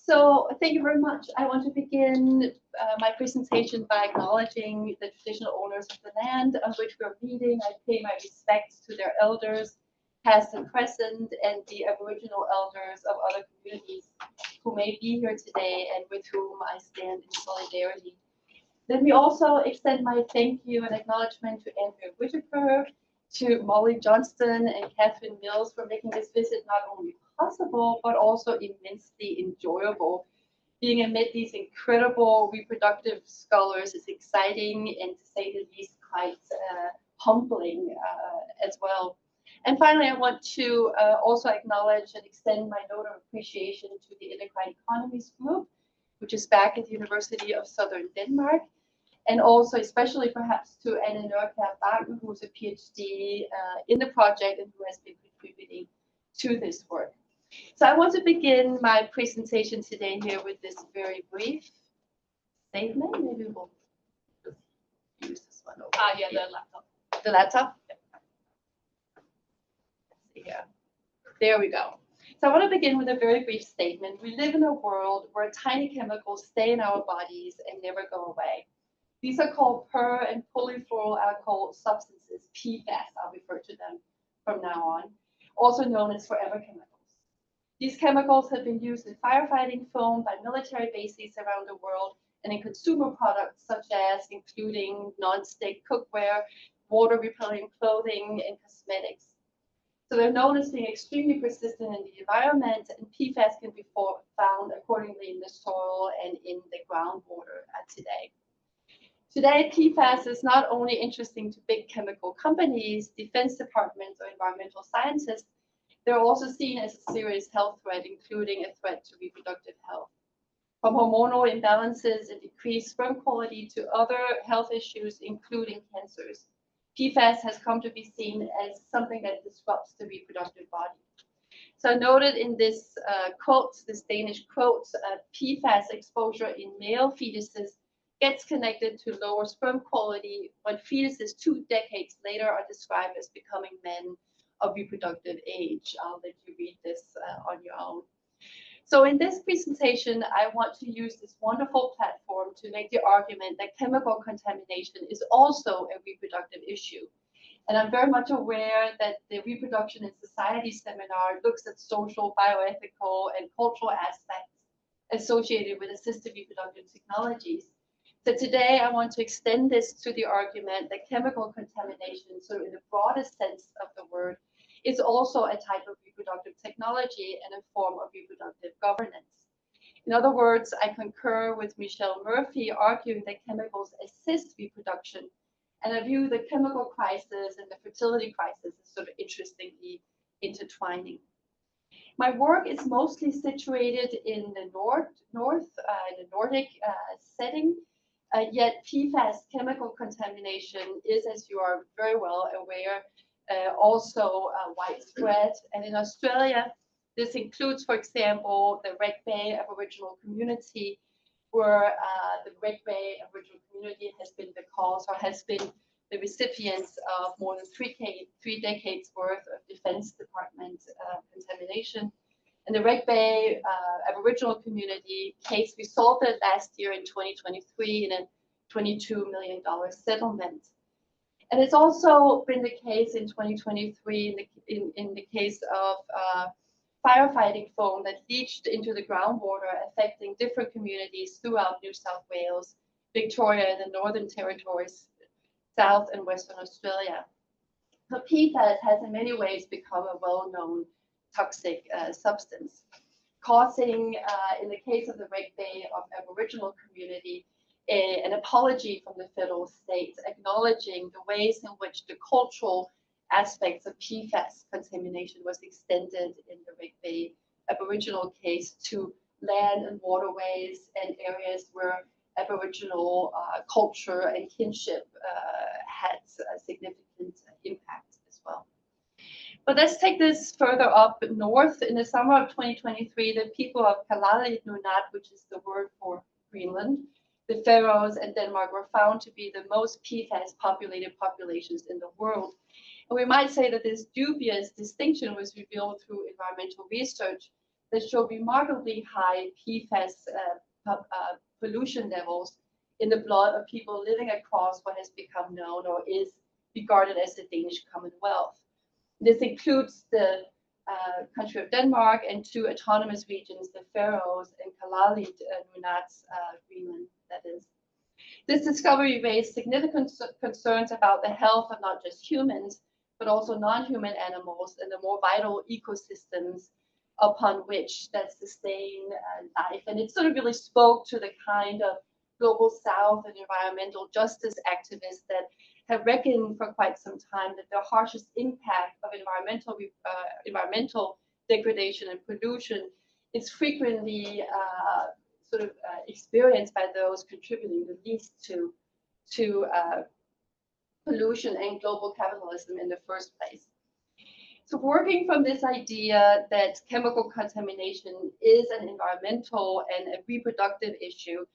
So thank you very much. I want to begin my presentation by acknowledging the traditional owners of the land on which we're meeting. I pay my respects to their elders, past and present, and the Aboriginal elders of other communities who may be here today and with whom I stand in solidarity. Let me also extend my thank you and acknowledgement to Andrea Whitaker, to Molly Johnston and Catherine Mills for making this visit not only possible, but also immensely enjoyable. Being amid these incredible reproductive scholars is exciting and, to say the least, quite humbling as well. And finally, I want to also acknowledge and extend my note of appreciation to the Endocrine Economies Group, which is back at the University of Southern Denmark, and also especially perhaps to Anne Nørkjær, who's a PhD in the project and who has been contributing to this work. So I want to begin my presentation today here with this very brief statement. Maybe we'll just use this one over yeah, here. the laptop. The laptop? Let's see here. There we go. So I want to begin with a very brief statement. We live in a world where tiny chemicals stay in our bodies and never go away. These are called Per and Polyfluorinated Substances, PFAS, I'll refer to them from now on, also known as forever chemicals. These chemicals have been used in firefighting foam by military bases around the world and in consumer products such as including non-stick cookware, water-repelling clothing, and cosmetics. So they're known as being extremely persistent in the environment, and PFAS can be found accordingly in the soil and in the groundwater today. Today, PFAS is not only interesting to big chemical companies, defense departments, or environmental scientists, they're also seen as a serious health threat, including a threat to reproductive health. From hormonal imbalances and decreased sperm quality to other health issues, including cancers, PFAS has come to be seen as something that disrupts the reproductive body. So noted in this quote, this Danish quote, PFAS exposure in male fetuses gets connected to lower sperm quality when fetuses 2 decades later are described as becoming men of reproductive age. I'll let you read this on your own. So in this presentation, I want to use this wonderful platform to make the argument that chemical contamination is also a reproductive issue. And I'm very much aware that the Reproduction in Society seminar looks at social, bioethical, and cultural aspects associated with assisted reproductive technologies. So today I want to extend this to the argument that chemical contamination, so in the broadest sense of the word, is also a type of reproductive technology and a form of reproductive governance. In other words, I concur with Michelle Murphy arguing that chemicals assist reproduction, and I view the chemical crisis and the fertility crisis as sort of interestingly intertwining. My work is mostly situated in the in the Nordic setting, yet PFAS chemical contamination is, as you are very well aware, also widespread. And in Australia, this includes, for example, the Red Bay Aboriginal community, where the Red Bay Aboriginal community has been the cause or has been the recipients of more than three decades worth of Defense Department contamination. And the Red Bay Aboriginal community case resulted last year in 2023 in a $22 million settlement. And it's also been the case in 2023 in the case of firefighting foam that leached into the groundwater, affecting different communities throughout New South Wales, Victoria, and the Northern Territories, South and Western Australia. So PFAS has in many ways become a well-known toxic substance, causing, in the case of the Red Bay Aboriginal community, an apology from the federal states, acknowledging the ways in which the cultural aspects of PFAS contamination was extended in the Red Bay Aboriginal case to land and waterways and areas where Aboriginal culture and kinship had a significant impact as well. But let's take this further up north. In the summer of 2023, the people of Kalaallit Nunaat, which is the word for Greenland, the Faroes, and Denmark were found to be the most PFAS populated populations in the world. And we might say that this dubious distinction was revealed through environmental research that show remarkably high PFAS pollution levels in the blood of people living across what has become known or is regarded as the Danish Commonwealth. This includes the country of Denmark and 2 autonomous regions, the Faroes and Kalaallit Nunaat, Greenland, that is. This discovery raised significant concerns about the health of not just humans, but also non-human animals and the more vital ecosystems upon which that sustain life. And it sort of really spoke to the kind of global south and environmental justice activists that have reckoned for quite some time that the harshest impact of environmental degradation and pollution is frequently experienced by those contributing the least to pollution and global capitalism in the first place. So working from this idea that chemical contamination is an environmental and a reproductive issue,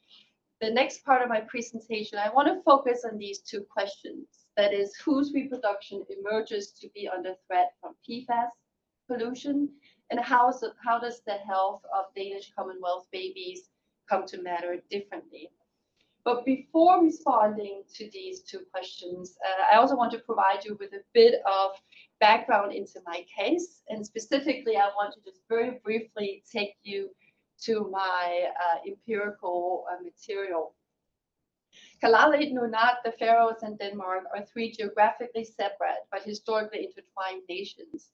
the next part of my presentation, I want to focus on these 2 questions. That is, whose reproduction emerges to be under threat from PFAS pollution, and how does the health of Danish Commonwealth babies come to matter differently? But before responding to these 2 questions, I also want to provide you with a bit of background into my case. And specifically, I want to just very briefly take you to my empirical material. Kalaallit Nunaat, the Faroes, and Denmark are 3 geographically separate but historically intertwined nations,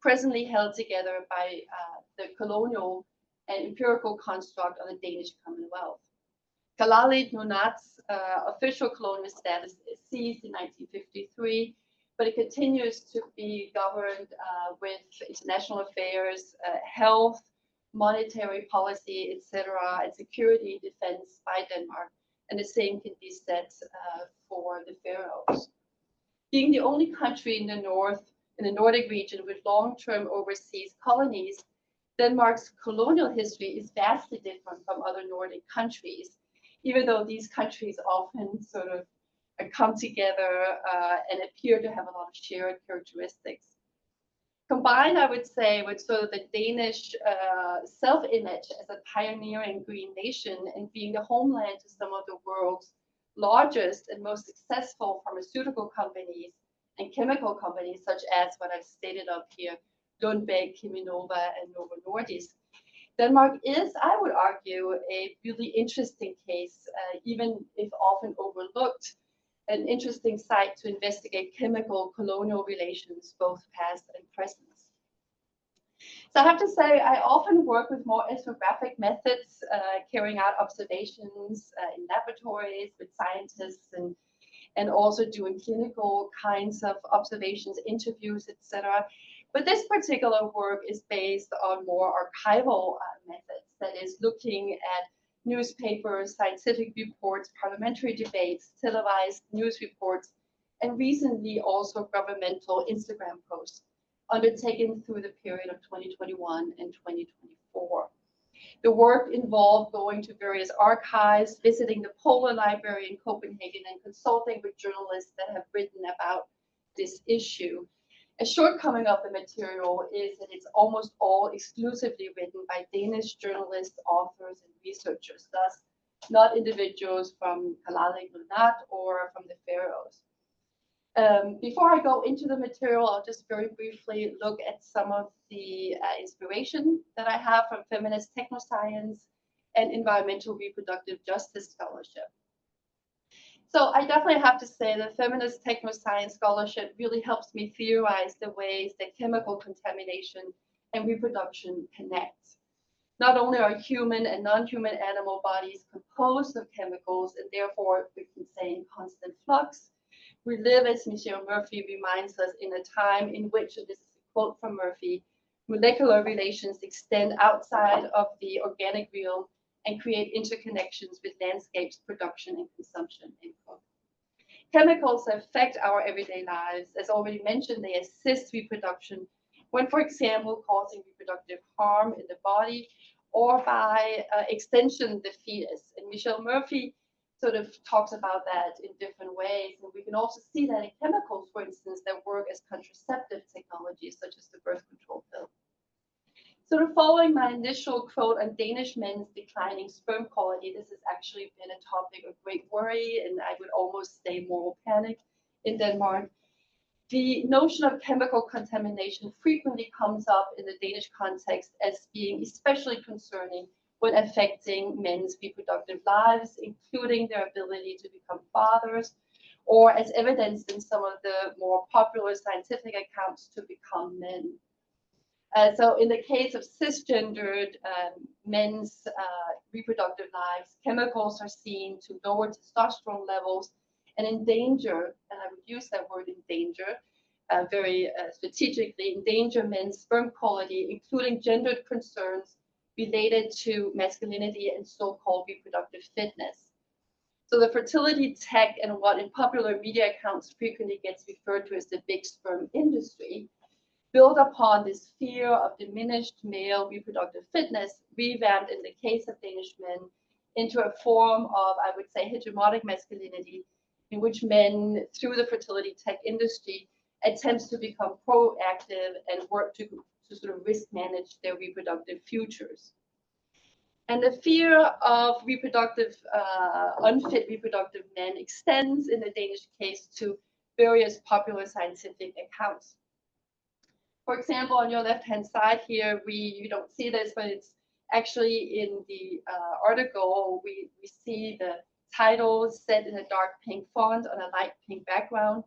presently held together by the colonial and empirical construct of the Danish Commonwealth. Kalaallit Nunaat's official colonial status is seized in 1953, but it continues to be governed with international affairs, health, monetary policy, etc., and security defense by Denmark. And the same can be said for the Faroes. Being the only country in the Nordic region with long-term overseas colonies, Denmark's colonial history is vastly different from other Nordic countries, even though these countries often sort of come together and appear to have a lot of shared characteristics. Combined, I would say, with sort of the Danish self-image as a pioneering green nation and being the homeland to some of the world's largest and most successful pharmaceutical companies and chemical companies, such as what I've stated up here, Lundbeck, Cheminova, and Novo Nordisk. Denmark is, I would argue, a really interesting case, even if often overlooked, an interesting site to investigate chemical colonial relations, both past and present. So I have to say, I often work with more ethnographic methods, carrying out observations in laboratories with scientists and also doing clinical kinds of observations, interviews, etc. But this particular work is based on more archival methods, that is looking at newspapers, scientific reports, parliamentary debates, televised news reports, and recently also governmental Instagram posts undertaken through the period of 2021 and 2024. The work involved going to various archives, visiting the Polar Library in Copenhagen, and consulting with journalists that have written about this issue. A shortcoming of the material is that it's almost all exclusively written by Danish journalists, authors, and researchers, thus not individuals from Kalaallit Nunaat or from the Faroes. Before I go into the material, I'll just very briefly look at some of the inspiration that I have from feminist technoscience and environmental reproductive justice scholarship. So I definitely have to say that feminist technoscience scholarship really helps me theorize the ways that chemical contamination and reproduction connect. Not only are human and non-human animal bodies composed of chemicals and therefore we can say in constant flux, we live, as Michelle Murphy reminds us, in a time in which, and this is a quote from Murphy, molecular relations extend outside of the organic realm and create interconnections with landscapes, production, and consumption. Chemicals affect our everyday lives. As already mentioned, they assist reproduction when, for example, causing reproductive harm in the body or by extension, the fetus. And Michelle Murphy sort of talks about that in different ways. And we can also see that in chemicals, for instance, that work as contraceptive technologies, such as the birth control pill. Sort of following my initial quote on Danish men's declining sperm quality, this has actually been a topic of great worry, and I would almost say moral panic in Denmark. The notion of chemical contamination frequently comes up in the Danish context as being especially concerning when affecting men's reproductive lives, including their ability to become fathers, or as evidenced in some of the more popular scientific accounts, to become men. So in the case of cisgendered men's reproductive lives, chemicals are seen to lower testosterone levels and endanger, and I would use that word endanger very strategically, endanger men's sperm quality, including gendered concerns related to masculinity and so-called reproductive fitness. So the fertility tech and what in popular media accounts frequently gets referred to as the big sperm industry build upon this fear of diminished male reproductive fitness, revamped in the case of Danish men into a form of, I would say, hegemonic masculinity, in which men, through the fertility tech industry, attempts to become proactive and work to sort of risk manage their reproductive futures. And the fear of unfit reproductive men extends in the Danish case to various popular scientific accounts. For example, on your left-hand side here, you don't see this, but it's actually in the article, we see the title set in a dark pink font on a light pink background.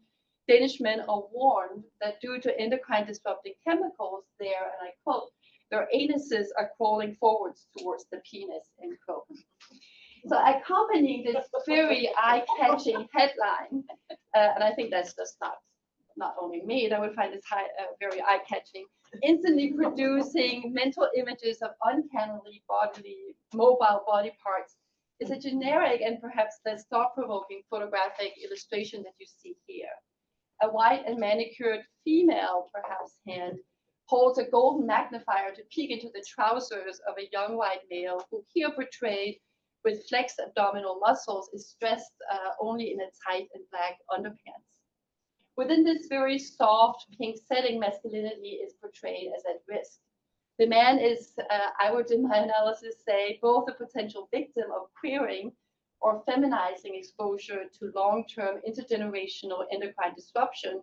Danish men are warned that due to endocrine disrupting chemicals there, and I quote, their anuses are crawling forwards towards the penis, end quote. So accompanying this very eye-catching headline, and I think that's just not only me, that would find this very eye-catching, instantly producing mental images of uncannily mobile body parts is a generic and perhaps less thought-provoking photographic illustration that you see here. A white and manicured female, perhaps hand, holds a golden magnifier to peek into the trousers of a young white male who, here portrayed with flexed abdominal muscles, is dressed only in a tight and black underpants. Within this very soft pink setting, masculinity is portrayed as at risk. The man is, I would in my analysis say, both a potential victim of queering or feminizing exposure to long-term intergenerational endocrine disruption,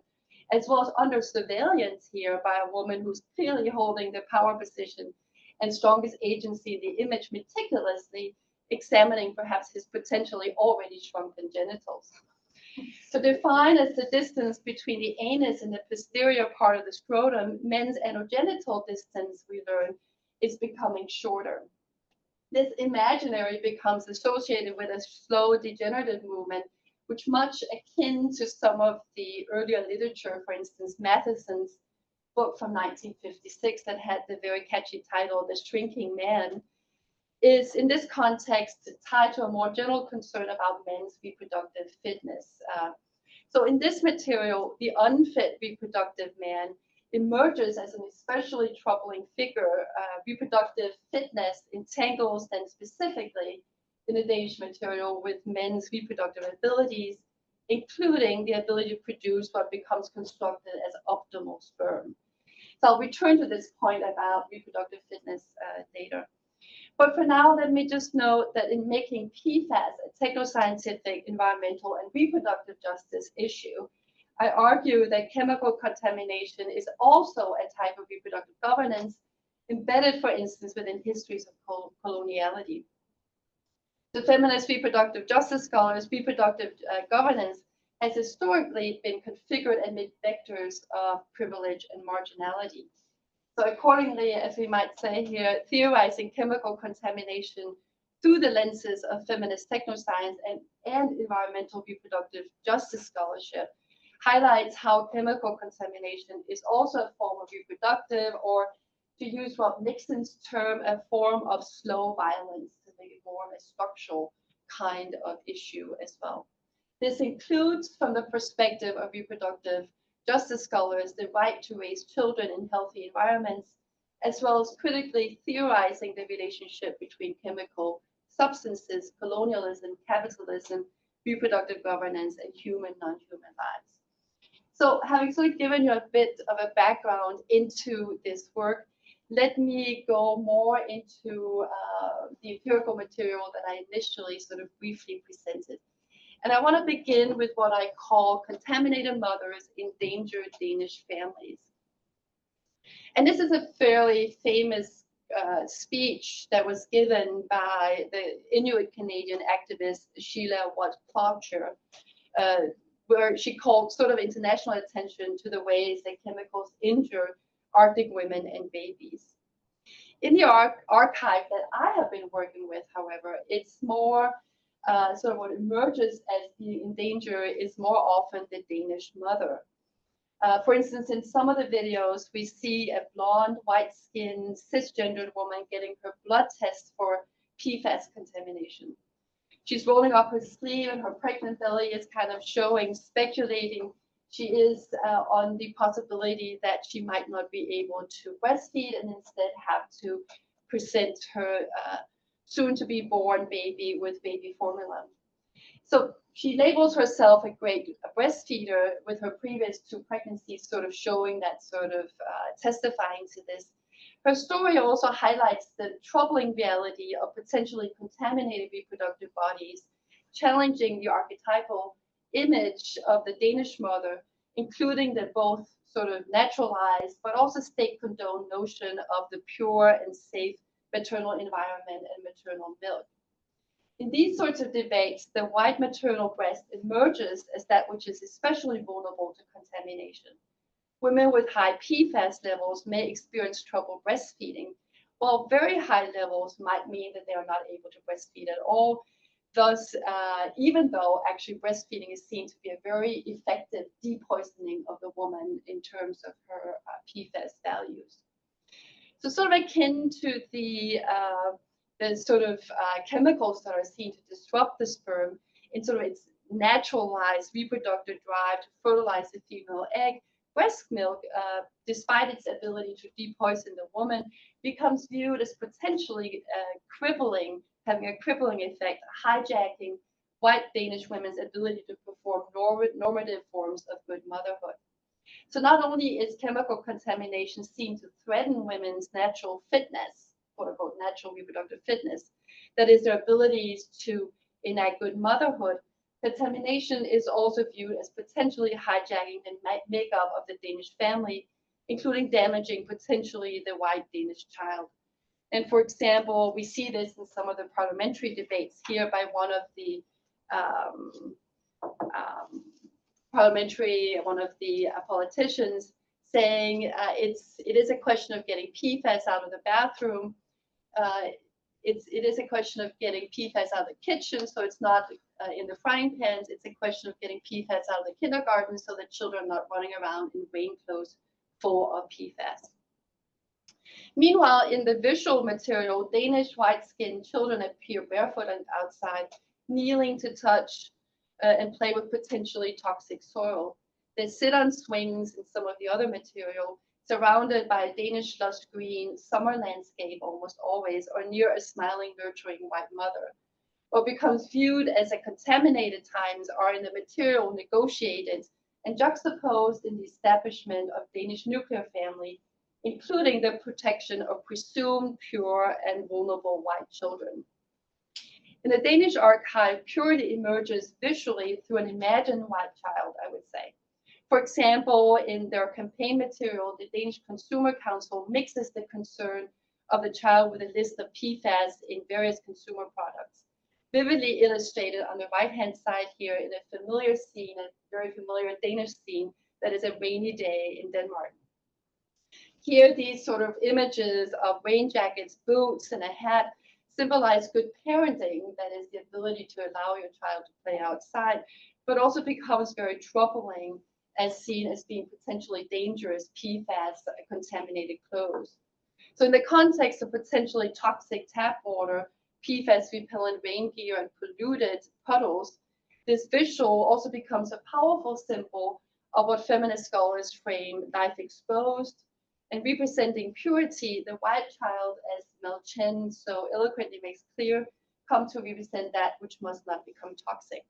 as well as under surveillance here by a woman who's clearly holding the power position and strongest agency in the image, meticulously examining perhaps his potentially already shrunken genitals. So defined as the distance between the anus and the posterior part of the scrotum, men's anogenital distance, we learn, is becoming shorter. This imaginary becomes associated with a slow degenerative movement, which much akin to some of the earlier literature, for instance, Matheson's book from 1956 that had the very catchy title, The Shrinking Man, is in this context tied to a more general concern about men's reproductive fitness. So in this material, the unfit reproductive man emerges as an especially troubling figure. Reproductive fitness entangles then specifically in the Danish material with men's reproductive abilities, including the ability to produce what becomes constructed as optimal sperm. So I'll return to this point about reproductive fitness later. But for now, let me just note that in making PFAS a technoscientific, environmental, and reproductive justice issue, I argue that chemical contamination is also a type of reproductive governance embedded, for instance, within histories of coloniality. The feminist reproductive justice scholars, reproductive governance has historically been configured amid vectors of privilege and marginality. So accordingly, as we might say here, theorizing chemical contamination through the lenses of feminist technoscience and environmental reproductive justice scholarship highlights how chemical contamination is also a form of reproductive, or to use Rob Nixon's term, a form of slow violence, to make it more of a structural kind of issue as well. This includes, from the perspective of reproductive justice scholars, the right to raise children in healthy environments, as well as critically theorizing the relationship between chemical substances, colonialism, capitalism, reproductive governance, and human, non-human lives. So having sort of given you a bit of a background into this work, let me go more into the empirical material that I initially sort of briefly presented. And I want to begin with what I call contaminated mothers in endangered Danish families. And this is a fairly famous speech that was given by the Inuit Canadian activist Sheila Watt-Plowshare, where she called sort of international attention to the ways that chemicals injure Arctic women and babies. In the archive that I have been working with, however, it's more sort of what emerges as being in danger is more often the Danish mother. For instance, in some of the videos, we see a blonde, white-skinned, cisgendered woman getting her blood test for PFAS contamination. She's rolling up her sleeve and her pregnant belly is kind of showing, speculating she is on the possibility that she might not be able to breastfeed and instead have to present her soon-to-be born baby with baby formula. So she labels herself a great breastfeeder with her previous 2 pregnancies sort of showing that sort of testifying to this. Her story also highlights the troubling reality of potentially contaminated reproductive bodies, challenging the archetypal image of the Danish mother, including the both sort of naturalized but also state-condoned notion of the pure and safe maternal environment and maternal milk. In these sorts of debates, the white maternal breast emerges as that which is especially vulnerable to contamination. Women with high PFAS levels may experience trouble breastfeeding, while very high levels might mean that they are not able to breastfeed at all. Thus, even though actually breastfeeding is seen to be a very effective depoisoning of the woman in terms of her PFAS values. So sort of akin to the sort of chemicals that are seen to disrupt the sperm in sort of its naturalized reproductive drive to fertilize the female egg, breast milk, despite its ability to depoison the woman, becomes viewed as potentially crippling, having a crippling effect, hijacking white Danish women's ability to perform normative forms of good motherhood. So not only is chemical contamination seen to threaten women's natural fitness, quote unquote, natural reproductive fitness, that is their abilities to enact good motherhood, contamination is also viewed as potentially hijacking the makeup of the Danish family, including damaging potentially the white Danish child. And for example, we see this in some of the parliamentary debates here by one of the politicians saying it is a question of getting PFAS out of the bathroom. It is a question of getting PFAS out of the kitchen, so it's not in the frying pans. It's a question of getting PFAS out of the kindergarten so that children are not running around in rain clothes full of PFAS. Meanwhile, in the visual material, Danish white-skinned children appear barefoot and outside, kneeling to touch and play with potentially toxic soil. They sit on swings in some of the other material, surrounded by a Danish lush green summer landscape almost always, or near a smiling, nurturing white mother. What becomes viewed as a contaminated times are in the material negotiated and juxtaposed in the establishment of Danish nuclear family, including the protection of presumed pure and vulnerable white children. In the Danish archive, purity emerges visually through an imagined white child, I would say. For example, in their campaign material, the Danish Consumer Council mixes the concern of the child with a list of PFAS in various consumer products, vividly illustrated on the right-hand side here in a familiar scene, a very familiar Danish scene that is a rainy day in Denmark. Here, these sort of images of rain jackets, boots, and a hat symbolize good parenting, that is the ability to allow your child to play outside, but also becomes very troubling as seen as being potentially dangerous PFAS contaminated clothes. So in the context of potentially toxic tap water, PFAS repellent rain gear, and polluted puddles, this visual also becomes a powerful symbol of what feminist scholars frame life exposed, and representing purity, the white child, as Mel Chen so eloquently makes clear, come to represent that which must not become toxic.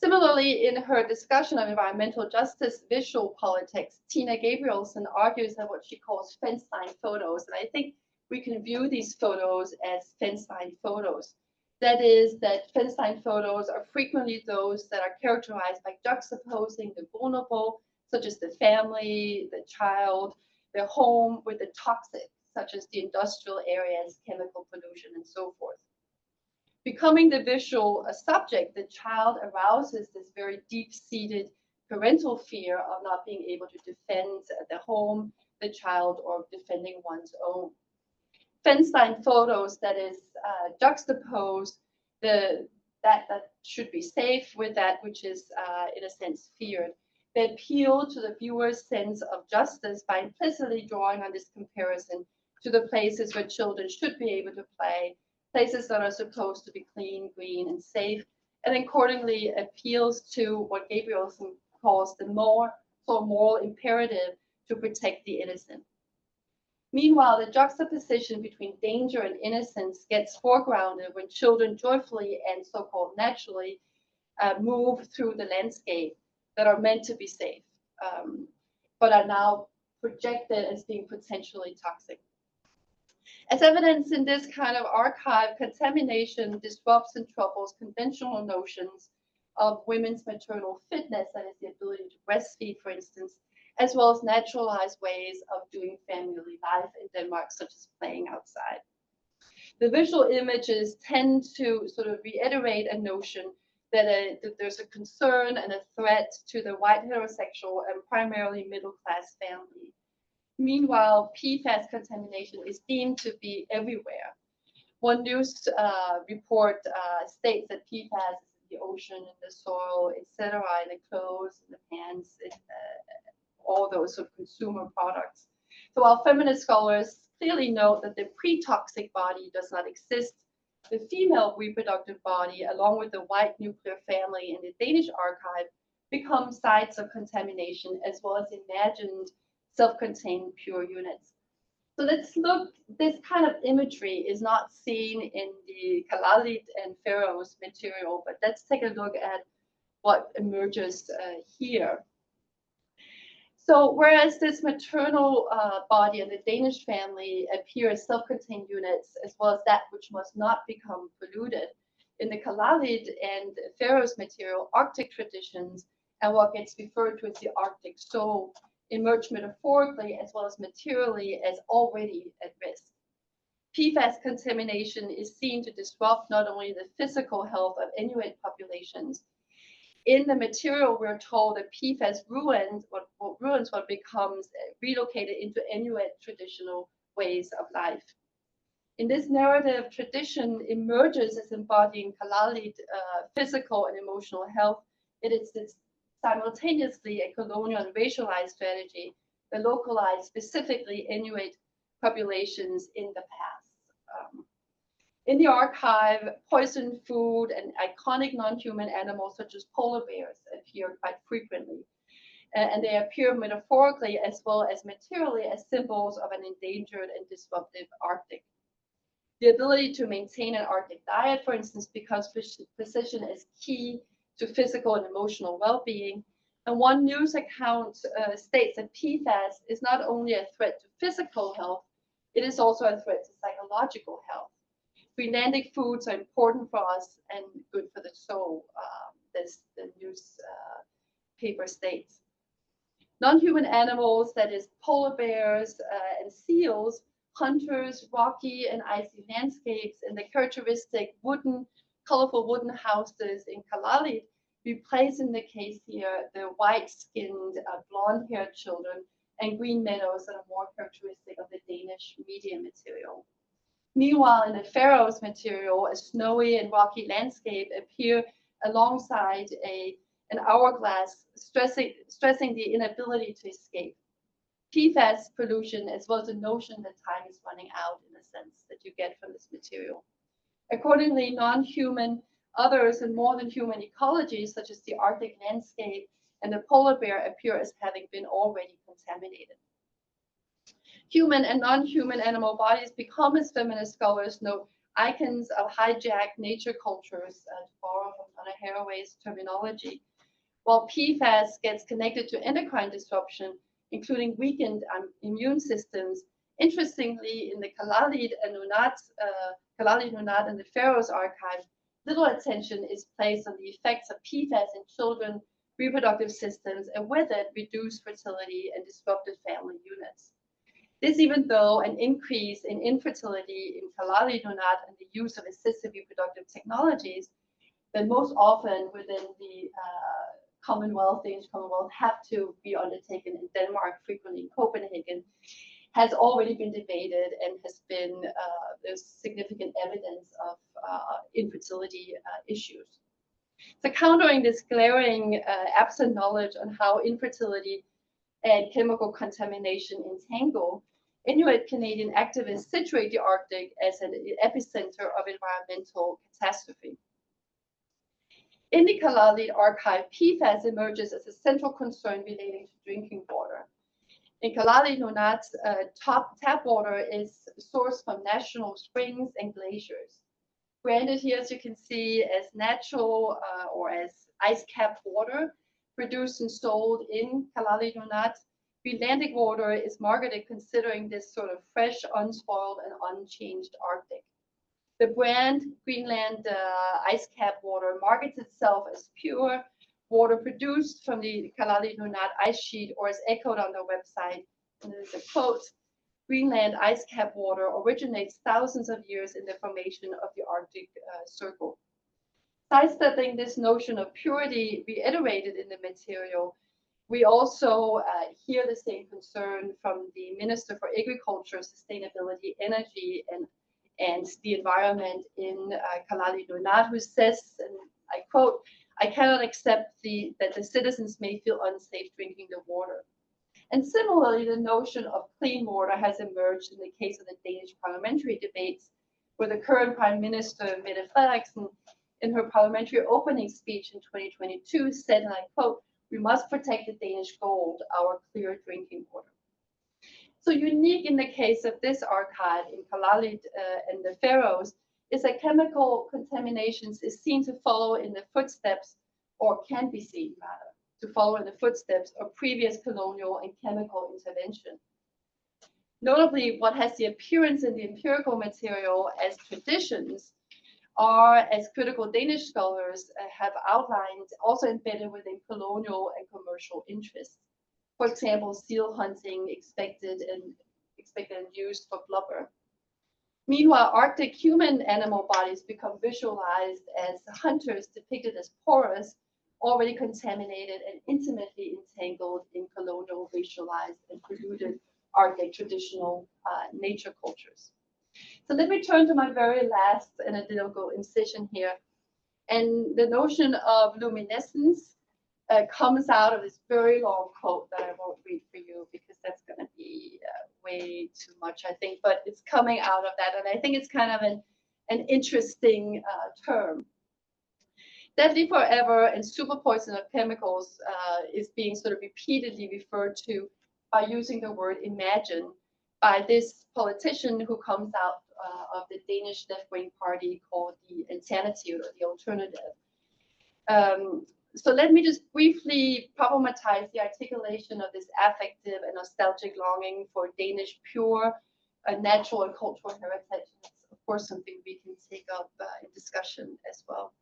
Similarly, in her discussion of environmental justice visual politics, Tina Gabrielsen argues that what she calls fence line photos, and I think we can view these photos as fence line photos. That is, that fence line photos are frequently those that are characterized by juxtaposing the vulnerable, such as the family, the child, their home, with the toxic, such as the industrial areas, chemical pollution, and so forth. Becoming the visual subject, the child arouses this very deep-seated parental fear of not being able to defend the home, the child, or defending one's own. Fence line photos, that is, juxtapose that should be safe with that which is, in a sense, feared. They appeal to the viewer's sense of justice by implicitly drawing on this comparison to the places where children should be able to play, places that are supposed to be clean, green, and safe, and accordingly appeals to what Gabrielsen calls the moral imperative to protect the innocent. Meanwhile, the juxtaposition between danger and innocence gets foregrounded when children joyfully and so-called naturally move through the landscape that are meant to be safe, but are now projected as being potentially toxic. As evidence in this kind of archive, contamination disrupts and troubles conventional notions of women's maternal fitness, that is the ability to breastfeed, for instance, as well as naturalized ways of doing family life in Denmark, such as playing outside. The visual images tend to sort of reiterate a notion that there's a concern and a threat to the white heterosexual and primarily middle-class family. Meanwhile, PFAS contamination is deemed to be everywhere. One news report states that PFAS is in the ocean, in the soil, etc., in the clothes, in the pants, all those sort of consumer products. So while feminist scholars clearly note that the pre-toxic body does not exist, the female reproductive body, along with the white nuclear family in the Danish archive, become sites of contamination as well as imagined self-contained pure units. So let's look, this kind of imagery is not seen in the Kalaallit and Faroes material, but let's take a look at what emerges here. So whereas this maternal body and the Danish family appear as self-contained units, as well as that which must not become polluted, in the Kalaallit and Faroes material, Arctic traditions and what gets referred to as the Arctic soul emerge metaphorically as well as materially as already at risk. PFAS contamination is seen to disrupt not only the physical health of Inuit populations. In the material, we're told that PFAS ruins what becomes relocated into Inuit traditional ways of life. In this narrative, tradition emerges as embodying Kalaallit physical and emotional health. It is simultaneously a colonial and racialized strategy that localized specifically Inuit populations in the past. In the archive, poisoned food and iconic non-human animals such as polar bears appear quite frequently. And they appear metaphorically as well as materially as symbols of an endangered and disruptive Arctic. The ability to maintain an Arctic diet, for instance, becomes precision as key to physical and emotional well-being. And one news account states that PFAS is not only a threat to physical health, it is also a threat to psychological health. Greenlandic foods are important for us and good for the soul, this the news paper states. Non-human animals, that is polar bears and seals, hunters, rocky and icy landscapes, and the characteristic colorful wooden houses in Kalaallit replace in the case here the white-skinned, blonde-haired children and green meadows that are more characteristic of the Danish media material. Meanwhile, in the Faroes material, a snowy and rocky landscape appear alongside an hourglass, stressing the inability to escape. PFAS pollution, as well as the notion that time is running out, in a sense, that you get from this material. Accordingly, non-human, others, and more than human ecologies, such as the Arctic landscape and the polar bear, appear as having been already contaminated. Human and non-human animal bodies become, as feminist scholars note, icons of hijacked nature cultures, to borrow from Donna Haraway's terminology. While PFAS gets connected to endocrine disruption, including weakened immune systems, interestingly, in the Kalaallit Nunaat and the Faroes archive, little attention is placed on the effects of PFAS in children, reproductive systems, and with it, reduced fertility and disrupted family units. This even though an increase in infertility in Kalaallit Nunaat and the use of assisted reproductive technologies that most often within the Commonwealth, Danish Commonwealth, have to be undertaken in Denmark, frequently in Copenhagen, has already been debated and has been, there's significant evidence of infertility issues. So countering this glaring absent knowledge on how infertility and chemical contamination entangle, Inuit Canadian activists situate the Arctic as an epicenter of environmental catastrophe. In the Kalaallit archive, PFAS emerges as a central concern relating to drinking water. In Kalaallit Nunaat, tap water is sourced from national springs and glaciers. Branded here, as you can see, as natural or as ice-capped water produced and sold in Kalaallit Nunaat. Greenlandic water is marketed considering this sort of fresh, unspoiled, and unchanged Arctic. The brand Greenland ice-capped water markets itself as pure water produced from the Kalaallit Nunaat ice sheet, or as echoed on their website, and there's a quote, Greenland ice-capped water originates thousands of years in the formation of the Arctic Circle. Sidestepping this notion of purity reiterated in the material, we also hear the same concern from the Minister for Agriculture, Sustainability, Energy, and the Environment in Kalaallit Nunaat, who says, and I quote, I cannot accept that the citizens may feel unsafe drinking the water. And similarly, the notion of clean water has emerged in the case of the Danish parliamentary debates, where the current Prime Minister, Mette Frederiksen, in her parliamentary opening speech in 2022 said, and I quote, we must protect the Danish gold, our clear drinking water. So unique in the case of this archive in Kalaallit and the Faroes is that chemical contaminations is seen to follow in the footsteps, or can be seen rather, to follow in the footsteps of previous colonial and chemical intervention. Notably, what has the appearance in the empirical material as traditions are, as critical Danish scholars have outlined, also embedded within colonial and commercial interests. For example, seal hunting expected and used for blubber. Meanwhile, Arctic human animal bodies become visualized as hunters depicted as porous, already contaminated and intimately entangled in colonial, racialized, and polluted Arctic traditional nature cultures. So let me turn to my very last analytical incision here. And the notion of luminescence comes out of this very long quote that I won't read for you because that's going to be way too much, I think, but it's coming out of that. And I think it's kind of an interesting term. Deadly forever and super poison of chemicals is being sort of repeatedly referred to by using the word imagine by this politician who comes out of the Danish left-wing party called the Alternative, or the Alternative. So let me just briefly problematize the articulation of this affective and nostalgic longing for Danish pure, natural and cultural heritage. It's of course something we can take up in discussion as well.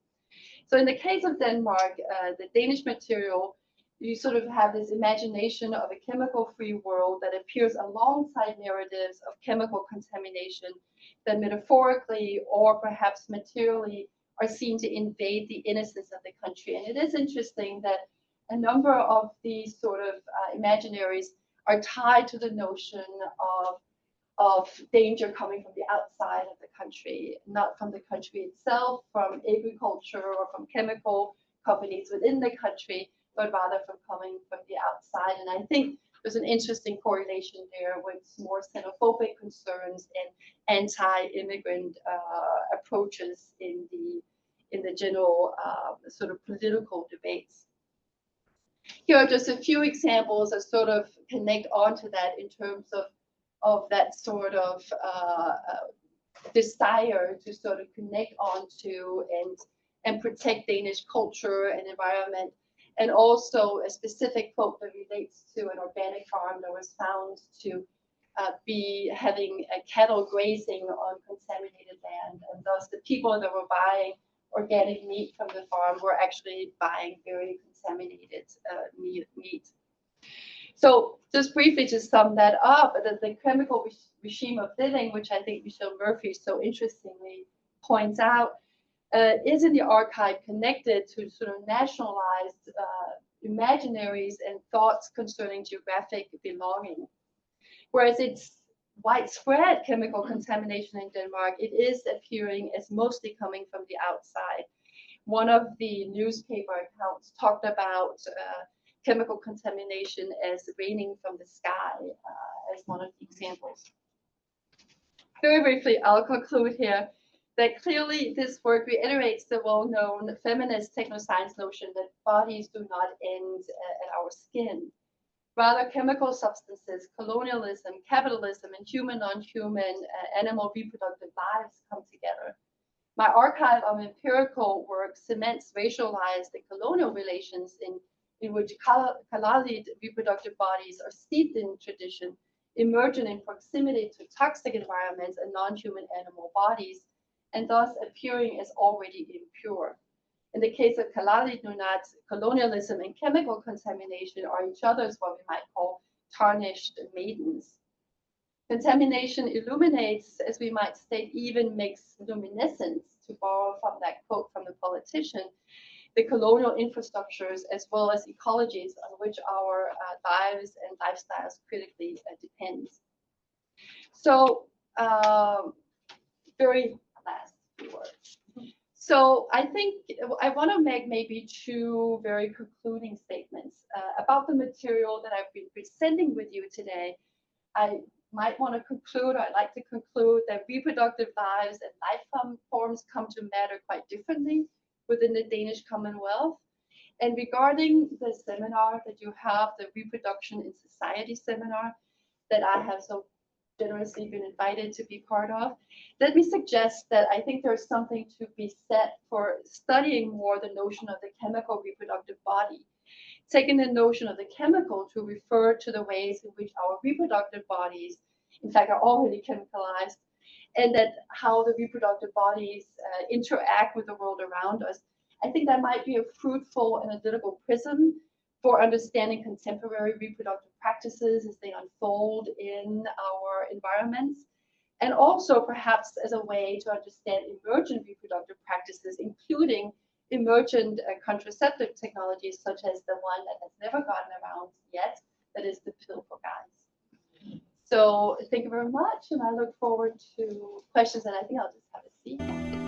So in the case of Denmark, the Danish material, you sort of have this imagination of a chemical-free world that appears alongside narratives of chemical contamination that metaphorically or perhaps materially are seen to invade the innocence of the country. And it is interesting that a number of these sort of imaginaries are tied to the notion of danger coming from the outside of the country, not from the country itself, from agriculture or from chemical companies within the country, but rather from coming from the outside. And I think there's an interesting correlation there with more xenophobic concerns and anti-immigrant approaches in the general sort of political debates. Here are just a few examples that sort of connect onto that in terms of that sort of desire to sort of connect onto and protect Danish culture and environment. And also a specific quote that relates to an organic farm that was found to be having cattle grazing on contaminated land, and thus the people that were buying organic meat from the farm were actually buying very contaminated meat. So just briefly to sum that up, the chemical regime of living, which I think Michelle Murphy so interestingly points out, is in the archive connected to sort of nationalized imaginaries and thoughts concerning geographic belonging. Whereas it's widespread chemical contamination in Denmark, it is appearing as mostly coming from the outside. One of the newspaper accounts talked about chemical contamination as raining from the sky as one of the examples. Very briefly, I'll conclude here that clearly this work reiterates the well-known feminist technoscience notion that bodies do not end at our skin. Rather, chemical substances, colonialism, capitalism, and human, non-human, animal reproductive lives come together. My archive of empirical work cements racialized and colonial relations in which Kalaallit reproductive bodies are steeped in tradition, emergent in proximity to toxic environments and non-human animal bodies, and thus appearing as already impure. In the case of Kalaallit Nunaat, colonialism and chemical contamination are each other's what we might call tarnished maidens. Contamination illuminates, as we might state, even makes luminescence, to borrow from that quote from the politician, the colonial infrastructures as well as ecologies on which our lives and lifestyles critically depend. So, very last few words. So I think I want to make maybe two very concluding statements about the material that I've been presenting with you today. I might want to conclude, or I'd like to conclude, that reproductive lives and life forms come to matter quite differently within the Danish Commonwealth. And regarding the seminar that you have, the Reproduction in Society seminar that I have so generously been invited to be part of, let me suggest that I think there's something to be said for studying more the notion of the chemical reproductive body, taking the notion of the chemical to refer to the ways in which our reproductive bodies, in fact, are already chemicalized, and that how the reproductive bodies interact with the world around us. I think that might be a fruitful analytical prism for understanding contemporary reproductive practices as they unfold in our environments, and also perhaps as a way to understand emergent reproductive practices, including emergent contraceptive technologies such as the one that has never gotten around yet, that is the pill for guys. So thank you very much, and I look forward to questions, and I think I'll just have a seat.